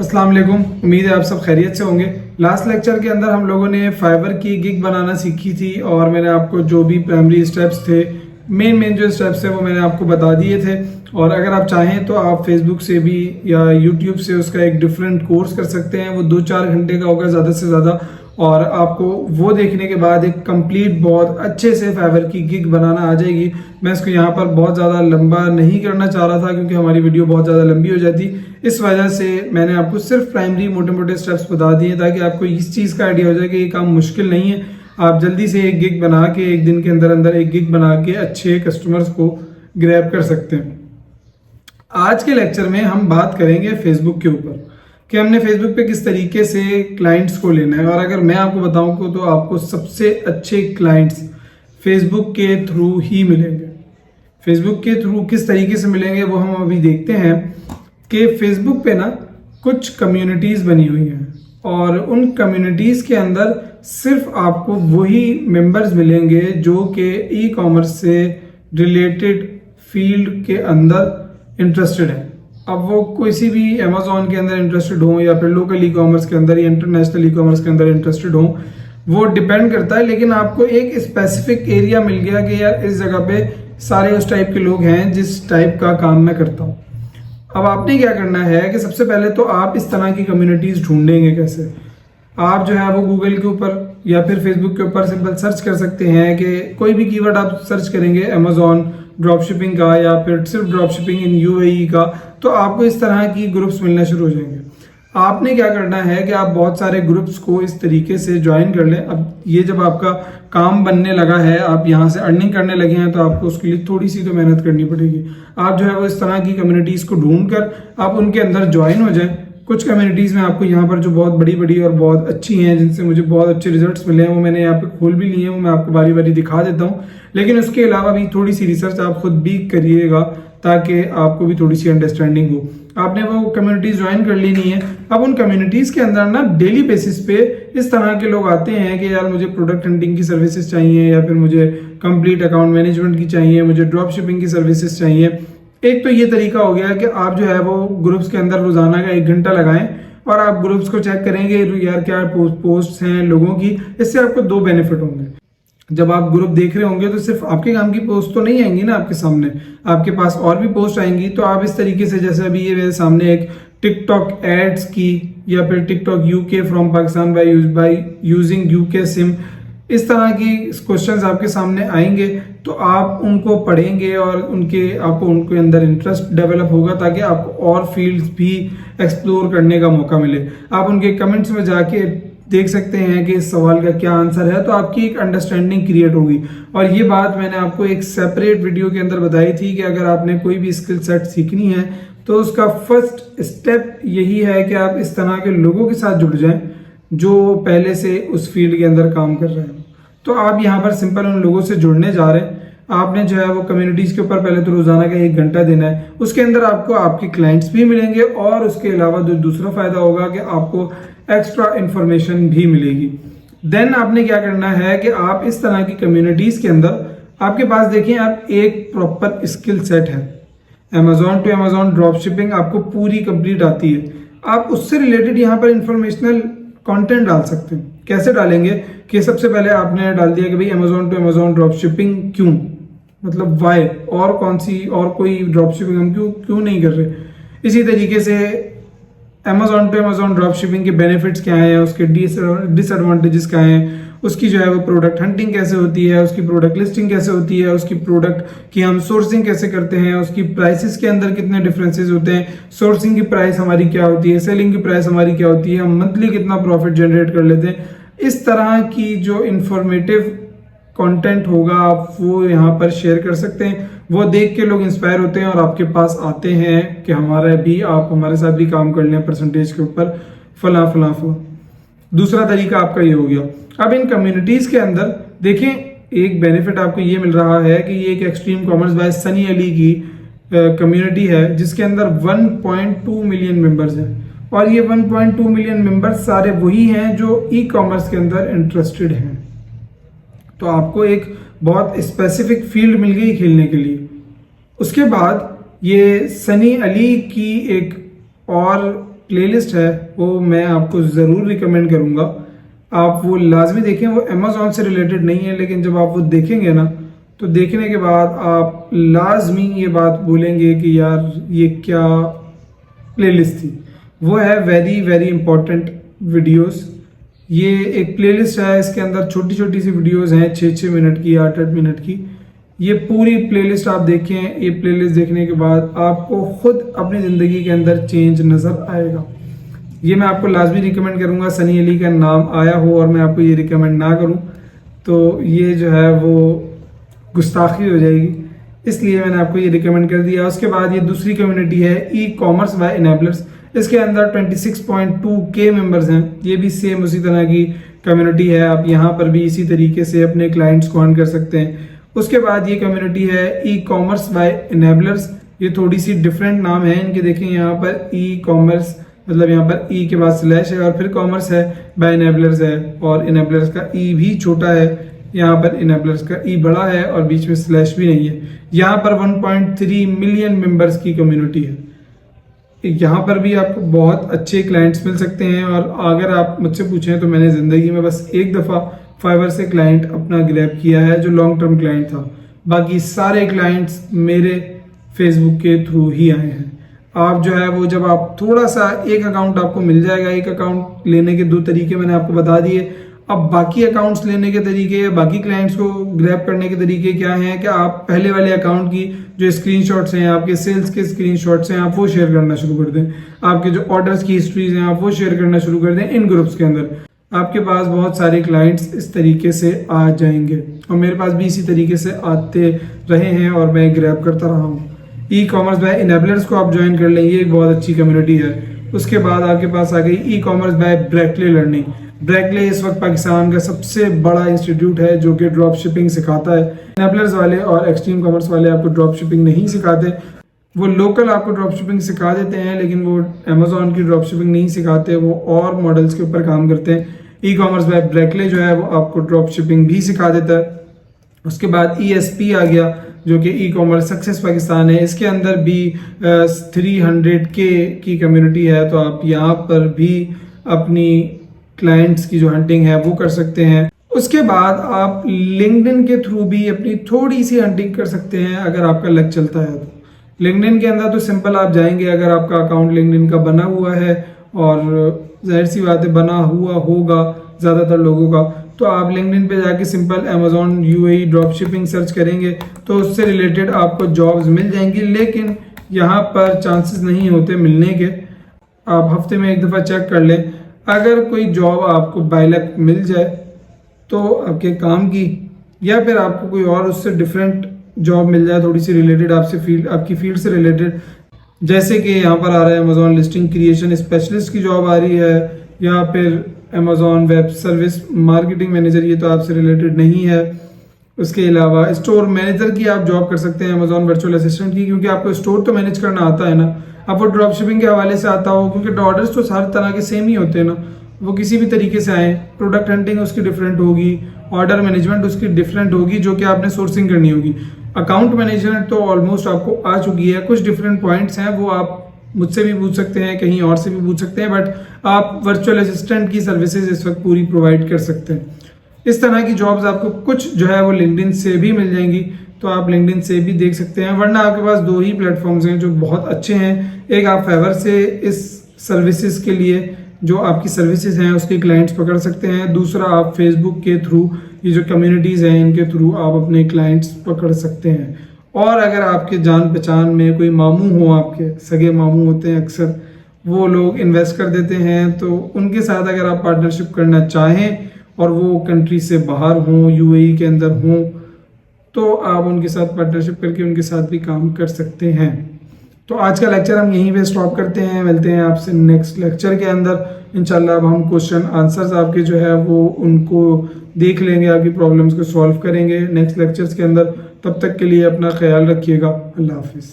अस्सलाम वालेकुम। उम्मीद है आप सब खैरियत से होंगे। लास्ट लेक्चर के अंदर हम लोगों ने फाइवर की गिग बनाना सीखी थी और मैंने आपको जो भी प्राइमरी स्टेप्स थे, मेन जो स्टेप्स थे वो मैंने आपको बता दिए थे। और अगर आप चाहें तो आप फेसबुक से भी या यूट्यूब से उसका एक डिफरेंट कोर्स कर सकते हैं। वो 2-4 घंटे का होगा ज़्यादा से ज़्यादा, और आपको वो देखने के बाद एक कंप्लीट बहुत अच्छे से फाइवर की गिग बनाना आ जाएगी। मैं इसको यहाँ पर बहुत ज़्यादा लंबा नहीं करना चाह रहा था क्योंकि हमारी वीडियो बहुत ज़्यादा लंबी हो जाती। इस वजह से मैंने आपको सिर्फ प्राइमरी मोटे मोटे स्टेप्स बता दिए ताकि आपको इस चीज़ का आइडिया हो जाए कि ये काम मुश्किल नहीं है। आप जल्दी से एक गिग बना के, एक दिन के अंदर अंदर एक गिग बना के अच्छे कस्टमर्स को ग्रैब कर सकते हैं। आज के लेक्चर में हम बात करेंगे फेसबुक के ऊपर कि हमने फेसबुक पे किस तरीके से क्लाइंट्स को लेना है। और अगर मैं आपको बताऊं तो आपको सबसे अच्छे क्लाइंट्स फेसबुक के थ्रू ही मिलेंगे। फेसबुक के थ्रू किस तरीके से मिलेंगे वो हम अभी देखते हैं कि फेसबुक पे ना कुछ कम्युनिटीज़ बनी हुई हैं और उन कम्युनिटीज़ के अंदर सिर्फ आपको वही मेंबर्स मिलेंगे जो कि ई कॉमर्स से रिलेटेड फील्ड के अंदर इंटरेस्टेड है। अब वो किसी भी अमेजोन के अंदर इंटरेस्टेड हो या फिर लोकल ई कॉमर्स के अंदर या इंटरनेशनल ई कॉमर्स के अंदर इंटरेस्टेड हो, वो डिपेंड करता है। लेकिन आपको एक स्पेसिफिक एरिया मिल गया कि यार इस जगह पे सारे उस टाइप के लोग हैं जिस टाइप का काम मैं करता हूँ। अब आपने क्या करना है कि सबसे पहले तो आप इस तरह की कम्युनिटीज ढूंढेंगे कैसे। आप जो है वो गूगल के ऊपर या फिर फेसबुक के ऊपर सिंपल सर्च कर सकते हैं कि कोई भी कीवर्ड आप सर्च करेंगे अमेजोन ड्रॉप शिपिंग का या फिर सिर्फ ड्रॉप शिपिंग इन यूएई का, तो आपको इस तरह की ग्रुप्स मिलना शुरू हो जाएंगे। आपने क्या करना है कि आप बहुत सारे ग्रुप्स को इस तरीके से ज्वाइन कर लें। अब ये जब आपका काम बनने लगा है, आप यहाँ से अर्निंग करने लगे हैं, तो आपको उसके लिए थोड़ी सी तो मेहनत करनी पड़ेगी। आप जो है वो इस तरह की कम्युनिटीज़ को ढूंढ कर आप उनके अंदर ज्वाइन हो जाएं। कुछ कम्युनिटीज़ में आपको यहाँ पर जो बहुत बड़ी बड़ी और बहुत अच्छी हैं, जिनसे मुझे बहुत अच्छे रिजल्ट्स मिले हैं, वो मैंने यहाँ पे खोल भी लिए हैं, वो मैं आपको बारी बारी दिखा देता हूँ। लेकिन उसके अलावा भी थोड़ी सी रिसर्च आप खुद भी करिएगा ताकि आपको भी थोड़ी सी अंडरस्टैंडिंग हो। आपने वो कम्युनिटीज ज्वाइन कर लेनी है। अब उन कम्युनिटीज के अंदर ना डेली बेसिस पे इस तरह के लोग आते हैं कि यार मुझे प्रोडक्ट हंटिंग की सर्विसेज चाहिए, या फिर मुझे कंप्लीट अकाउंट मैनेजमेंट की चाहिए, मुझे ड्रॉप शिपिंग की सर्विसेज चाहिए। एक तो ये तरीका हो गया कि आप जो है वो ग्रुप्स के अंदर रोजाना का 1 घंटा लगाएं और आप ग्रुप्स को चेक करेंगे यार क्या पोस्ट हैं लोगों की। इससे आपको 2 बेनिफिट होंगे। जब आप ग्रुप देख रहे होंगे तो सिर्फ आपके काम की पोस्ट तो नहीं आएंगी ना आपके सामने, आपके पास और भी पोस्ट आएंगी। तो आप इस तरीके से, जैसे अभी ये मेरे सामने एक टिकटॉक एड्स की या फिर TikTok UK from Pakistan by using UK SIM, इस तरह की क्वेश्चंस आपके सामने आएंगे तो आप उनको पढ़ेंगे और आपको उनके अंदर इंटरेस्ट डेवलप होगा ताकि आपको और फील्ड्स भी एक्सप्लोर करने का मौका मिले। आप उनके कमेंट्स में जाके देख सकते हैं कि इस सवाल का क्या आंसर है, तो आपकी एक अंडरस्टैंडिंग क्रिएट होगी। और ये बात मैंने आपको एक सेपरेट वीडियो के अंदर बताई थी कि अगर आपने कोई भी स्किल सेट सीखनी है तो उसका फर्स्ट स्टेप यही है कि आप इस तरह के लोगों के साथ जुड़ जाएं जो पहले से उस फील्ड के अंदर काम कर रहे हैं। तो आप यहाँ पर सिंपल उन लोगों से जुड़ने जा रहे हैं। आपने जो है वो कम्युनिटीज के ऊपर पहले तो रोजाना का 1 घंटा देना है। उसके अंदर आपको आपके क्लाइंट्स भी मिलेंगे और उसके अलावा दूसरा फायदा होगा कि आपको एक्स्ट्रा इंफॉर्मेशन भी मिलेगी। देन आपने क्या करना है कि आप इस तरह की कम्युनिटीज के अंदर आपके पास देखिए आप एक प्रॉपर स्किल सेट है। Amazon to Amazon drop shipping आपको पूरी कंप्लीट आती है। आप उससे रिलेटेड यहाँ पर इंफॉर्मेशनल कंटेंट डाल सकते हैं। कैसे डालेंगे कि सबसे पहले आपने डाल दिया कि भाई Amazon to Amazon drop shipping क्यों, मतलब वाई, और कौन सी और कोई ड्रॉप शिपिंग हम क्यों नहीं कर रहे। इसी तरीके से Amazon to Amazon drop shipping के बेनिफिट्स क्या हैं, उसके डिसएडवांटेजेस क्या हैं, उसकी जो है वो प्रोडक्ट हंटिंग कैसे होती है, उसकी प्रोडक्ट लिस्टिंग कैसे होती है, उसकी प्रोडक्ट की हम सोर्सिंग कैसे करते हैं, उसकी प्राइसेस के अंदर कितने डिफरेंसेस होते हैं, सोर्सिंग की प्राइस हमारी क्या होती है, सेलिंग की प्राइस हमारी क्या होती है, हम मंथली कितना प्रॉफिट जनरेट कर लेते हैं। इस तरह की जो इंफॉर्मेटिव कंटेंट होगा आप वो यहाँ पर शेयर कर सकते हैं। वो देख के लोग इंस्पायर होते हैं और आपके पास आते हैं कि आप हमारे साथ भी काम कर लें परसेंटेज के ऊपर फला। दूसरा तरीका आपका ये हो गया। अब इन कम्युनिटीज के अंदर देखें एक बेनिफिट आपको ये मिल रहा है कि ये एक extreme commerce by Sunny Ali की कम्युनिटी है जिसके अंदर 1.2 मिलियन मेंबर्स हैं। और ये 1.2 मिलियन मेंबर्स सारे वही हैं जो ई कॉमर्स के अंदर इंटरेस्टेड हैं। तो आपको एक बहुत स्पेसिफिक फील्ड मिल गई खेलने के लिए। उसके बाद ये सनी अली की एक और प्लेलिस्ट है वो मैं आपको ज़रूर रिकमेंड करूँगा, आप वो लाजमी देखें। वो अमेज़ॉन से रिलेटेड नहीं है, लेकिन जब आप वो देखेंगे ना तो देखने के बाद आप लाजमी ये बात बोलेंगे कि यार ये क्या प्लेलिस्ट थी। वो है वेरी वेरी इंपॉर्टेंट वीडियोस। ये एक प्लेलिस्ट है, इसके अंदर छोटी छोटी सी वीडियोस हैं 6-6 मिनट की, 8-8 मिनट की। ये पूरी प्लेलिस्ट आप देखें, ये प्लेलिस्ट देखने के बाद आपको खुद अपनी ज़िंदगी के अंदर चेंज नज़र आएगा। ये मैं आपको लाजमी रिकमेंड करूँगा। सनी अली का नाम आया हो और मैं आपको ये रिकमेंड ना करूँ तो ये जो है वो गुस्ताखी हो जाएगी, इसलिए मैंने आपको ये रिकमेंड कर दिया। उसके बाद ये दूसरी कम्युनिटी है ई कॉमर्स बाय इनेबलर्स। इसके अंदर 26.2K मेंबर्स हैं। ये भी सेम उसी तरह की कम्युनिटी है। आप यहाँ पर भी इसी तरीके से अपने क्लाइंट्स को अर्न कर सकते हैं। उसके बाद ये कम्युनिटी है ई कॉमर्स बाय इनेबलर्स। ये थोड़ी सी डिफरेंट नाम है इनके। देखें यहाँ पर ई कॉमर्स मतलब यहाँ पर ई के बाद स्लैश है और फिर कॉमर्स है, बाय इनेबलर्स है और इनेबलर्स का ई भी छोटा है। यहाँ पर इनेबलर्स का ई बड़ा है और बीच में स्लैश भी नहीं है। यहाँ पर 1.3 मिलियन मेंबर्स की कम्युनिटी है। यहाँ पर भी आपको बहुत अच्छे क्लाइंट्स मिल सकते हैं। और अगर आप मुझसे पूछें तो मैंने ज़िंदगी में बस एक दफ़ा फाइवर से क्लाइंट अपना ग्रैब किया है जो लॉन्ग टर्म क्लाइंट था। बाकी सारे क्लाइंट्स मेरे फेसबुक के थ्रू ही आए हैं। आप जो है वो जब आप थोड़ा सा एक अकाउंट आपको मिल जाएगा। एक अकाउंट लेने के 2 तरीके मैंने आपको बता दिए। अब बाकी अकाउंट्स लेने के तरीके या बाकी क्लाइंट्स को ग्रैब करने के तरीके क्या हैं कि आप पहले वाले अकाउंट की जो स्क्रीनशॉट्स हैं, आपके सेल्स के स्क्रीनशॉट्स हैं, आप वो शेयर करना शुरू कर दें। आपके जो ऑर्डर्स की हिस्ट्रीज हैं आप वो शेयर करना शुरू कर दें इन ग्रुप्स के अंदर। आपके पास बहुत सारे क्लाइंट्स इस तरीके से आ जाएंगे और मेरे पास भी इसी तरीके से आते रहे हैं और मैं ग्रैब करता रहा हूँ। ई कॉमर्स बाय इनेबलर्स को आप ज्वाइन कर लें, ये एक बहुत अच्छी कम्युनिटी है। उसके बाद आपके पास आ गई ई कॉमर्स बाय ब्रैकले लर्निंग। ब्रैकले इस वक्त पाकिस्तान का सबसे बड़ा इंस्टीट्यूट है जो कि ड्रॉप शिपिंग सिखाता है। इनेबलर्स वाले और एक्सट्रीम कॉमर्स वाले आपको ड्रॉप शिपिंग नहीं सिखाते। वो लोकल आपको ड्रॉप शिपिंग सिखा देते हैं, लेकिन वो अमेजोन की ड्रॉप शिपिंग नहीं सिखाते। वो और मॉडल्स के ऊपर काम करते हैं। ई कॉमर्स बाय ब्रैकले जो है वो आपको ड्रॉप शिपिंग भी सिखा देता है। उसके बाद ESP आ गया जो कि ई कॉमर्स सक्सेस पाकिस्तान है। इसके अंदर भी 300K की कम्युनिटी है। तो आप यहाँ पर भी अपनी क्लाइंट्स की जो हंटिंग है वो कर सकते हैं। उसके बाद आप लिंक्डइन के थ्रू भी अपनी थोड़ी सी हंटिंग कर सकते हैं अगर आपका लक चलता है तो। लिंक्डइन के अंदर तो सिंपल आप जाएंगे, अगर आपका अकाउंट लिंक्डइन का बना हुआ है और जाहिर सी बात है बना हुआ होगा ज़्यादातर लोगों का, तो आप लिंक्डइन पे जाके simple Amazon UAE drop shipping search करेंगे तो उससे रिलेटेड आपको जॉब्स मिल जाएंगी। लेकिन यहाँ पर चांसेस नहीं होते मिलने के। आप हफ्ते में एक दफ़ा चेक कर लें। अगर कोई जॉब आपको बाय लक मिल जाए तो आपके काम की, या फिर आपको कोई और उससे डिफरेंट जॉब मिल जाए थोड़ी सी रिलेटेड आपकी फील्ड से रिलेटेड, जैसे कि यहाँ पर आ रहा है अमेजोन लिस्टिंग क्रिएशन स्पेशलिस्ट की जॉब आ रही है, या फिर Amazon web service marketing manager, ये तो आपसे रिलेटेड नहीं है। उसके अलावा स्टोर मैनेजर की आप जॉब कर सकते हैं, अमेजोन वर्चुअल असिस्टेंट की, क्योंकि आपको स्टोर तो मैनेज करना आता है ना। अब वो ड्रॉप शिपिंग के हवाले से आता हो, क्योंकि ऑर्डर्स तो हर तरह के सेम ही होते हैं ना, वो किसी भी तरीके से आए। प्रोडक्ट हंटिंग उसकी डिफरेंट होगी, ऑर्डर मैनेजमेंट उसकी डिफरेंट होगी जो कि आपने सोर्सिंग करनी होगी। अकाउंट मैनेजमेंट तो ऑलमोस्ट आपको आ चुकी है। कुछ डिफरेंट पॉइंट्स हैं वो आप मुझसे भी पूछ सकते हैं, कहीं और से भी पूछ सकते हैं, बट आप वर्चुअल असिस्टेंट की सर्विसेज इस वक्त पूरी प्रोवाइड कर सकते हैं। इस तरह की जॉब्स आपको कुछ जो है वो लिंक्डइन से भी मिल जाएंगी, तो आप लिंक्डइन से भी देख सकते हैं। वरना आपके पास 2 ही प्लेटफॉर्म्स हैं जो बहुत अच्छे हैं। एक आप फाइवर से इस सर्विसेज के लिए जो आपकी सर्विसेज हैं उसके क्लाइंट्स पकड़ सकते हैं। दूसरा आप फेसबुक के थ्रू, ये जो कम्युनिटीज़ हैं इनके थ्रू आप अपने क्लाइंट्स पकड़ सकते हैं। और अगर आपके जान पहचान में कोई मामू हो, आपके सगे मामू होते हैं अक्सर, वो लोग इन्वेस्ट कर देते हैं, तो उनके साथ अगर आप पार्टनरशिप करना चाहें और वो कंट्री से बाहर हों, UAE के अंदर हों, तो आप उनके साथ पार्टनरशिप करके उनके साथ भी काम कर सकते हैं। तो आज का लेक्चर हम यहीं पे स्टॉप करते हैं। मिलते हैं आपसे नेक्स्ट लेक्चर के अंदर इंशाल्लाह। अब हम क्वेश्चन आंसर्स आपके जो है वो उनको देख लेंगे, आपकी प्रॉब्लम्स को सॉल्व करेंगे नेक्स्ट लेक्चर्स के अंदर। तब तक के लिए अपना ख्याल रखिएगा। अल्लाह हाफिज़।